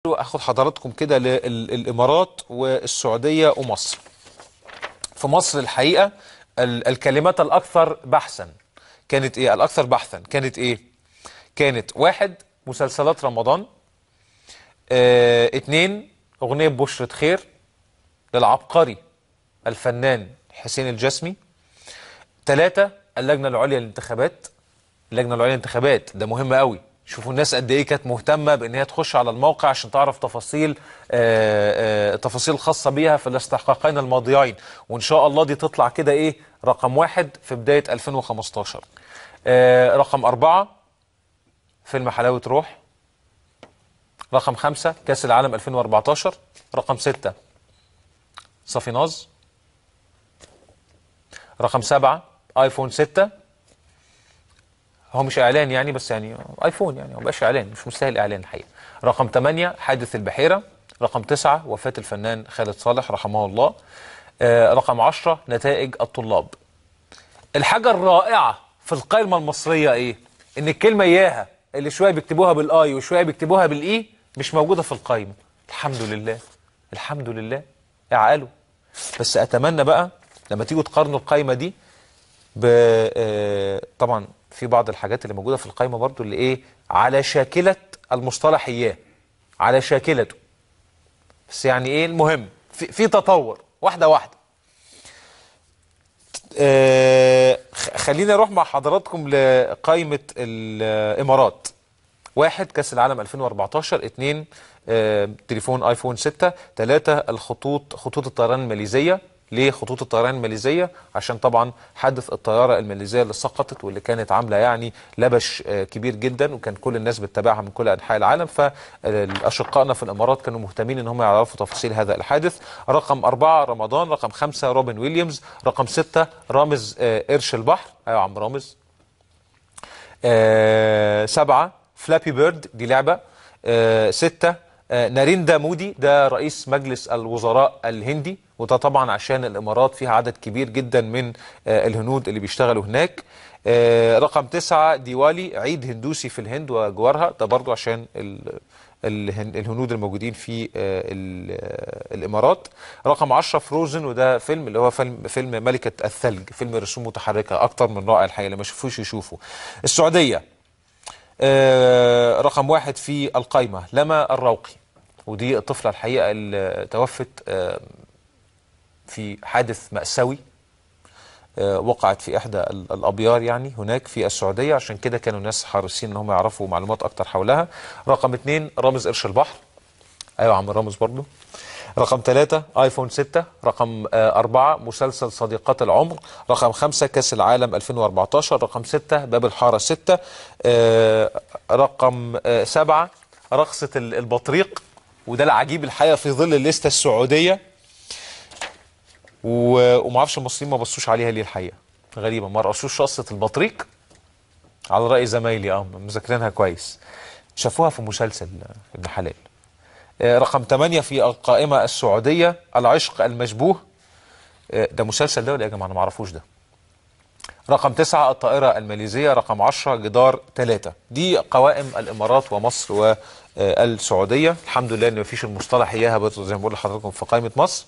اخد حضراتكم كده للامارات والسعوديه ومصر. في مصر الحقيقه الكلمات الاكثر بحثا كانت ايه؟ الاكثر بحثا كانت ايه؟ كانت واحد، مسلسلات رمضان. اتنين، اغنيه بشرة خير للعبقري الفنان حسين الجسمي. تلاتة، اللجنه العليا للانتخابات. اللجنه العليا للانتخابات ده مهم قوي. شوفوا الناس قد ايه كانت مهتمه بان هي تخش على الموقع عشان تعرف تفاصيل خاصه بيها في الاستحقاقين الماضيين، وان شاء الله دي تطلع كده ايه رقم واحد في بدايه 2015. رقم أربعة، فيلم حلاوه روح. رقم خمسة، كاس العالم 2014. رقم ستة، صافيناز. رقم سبعة، ايفون 6. هو مش اعلان يعني، بس يعني ايفون يعني ما بقاش اعلان، مش مستاهل اعلان الحقيقه. رقم 8، حادث البحيره. رقم 9، وفاه الفنان خالد صالح رحمه الله. رقم 10، نتائج الطلاب. الحاجه الرائعه في القائمه المصريه ايه؟ ان الكلمه اياها اللي شويه بيكتبوها بالاي وشويه بيكتبوها بالاي مش موجوده في القائمه. الحمد لله، الحمد لله. اعقلوا. بس اتمنى بقى لما تيجوا تقارنوا القائمه دي طبعا في بعض الحاجات اللي موجوده في القائمه برضو اللي ايه على شاكله المصطلح اياه، على شاكلته. بس يعني ايه المهم في تطور واحده واحده. خلينا نروح مع حضراتكم لقائمه الامارات. واحد، كاس العالم 2014. اتنين، تليفون ايفون 6. تلاتة، خطوط الطيران الماليزيه. ليه خطوط الطيران الماليزيه؟ عشان طبعا حادث الطياره الماليزيه اللي سقطت واللي كانت عامله يعني لبش كبير جدا، وكان كل الناس بتتابعها من كل انحاء العالم، فاشقائنا في الامارات كانوا مهتمين ان هم يعرفوا تفاصيل هذا الحادث. رقم أربعة، رمضان. رقم خمسة، روبن ويليامز. رقم ستة، رامز قرش البحر. ايوه يا عم رامز. سبعة، فلابي بيرد، دي لعبة. ستة، ناريندا مودي، ده رئيس مجلس الوزراء الهندي، وده طبعا عشان الإمارات فيها عدد كبير جدا من الهنود اللي بيشتغلوا هناك. رقم 9، ديوالي، عيد هندوسي في الهند وجوارها، ده برضو عشان الهنود الموجودين في الإمارات. رقم 10، فروزن، وده فيلم اللي هو فيلم ملكة الثلج، فيلم رسوم متحركة أكتر من رائع الحقيقة، اللي ما شافوش يشوفوا. السعودية رقم واحد في القائمة، لما الروقي، ودي الطفلة الحقيقة اللي توفت في حادث مأساوي وقعت في إحدى الأبيار يعني هناك في السعودية، عشان كده كانوا الناس حريصين إن هم يعرفوا معلومات أكتر حولها. رقم 2، رامز قرش البحر. أيوة عم رامز برضو. رقم 3، ايفون 6. رقم 4، مسلسل صديقات العمر. رقم 5، كاس العالم 2014. رقم 6، باب الحارة 6. رقم 7، رقصة البطريق، وده العجيب الحقيقة في ظل الليستة السعودية، ومعرفش المصريين ما بصوش عليها ليه الحقيقة. غريبة، ما رقصوش رقصة البطريق على رأي زمايلي مذاكرينها كويس، شافوها في مسلسل ابن حلال. رقم 8 في القائمة السعودية، العشق المشبوه، ده مسلسل ده ولا يا جماعة؟ أنا ما اعرفوش ده. رقم 9، الطائرة الماليزية. رقم 10، جدار 3. دي قوائم الإمارات ومصر والسعودية. الحمد لله إن مفيش المصطلح إياها زي ما بقول لحضراتكم في قائمة مصر.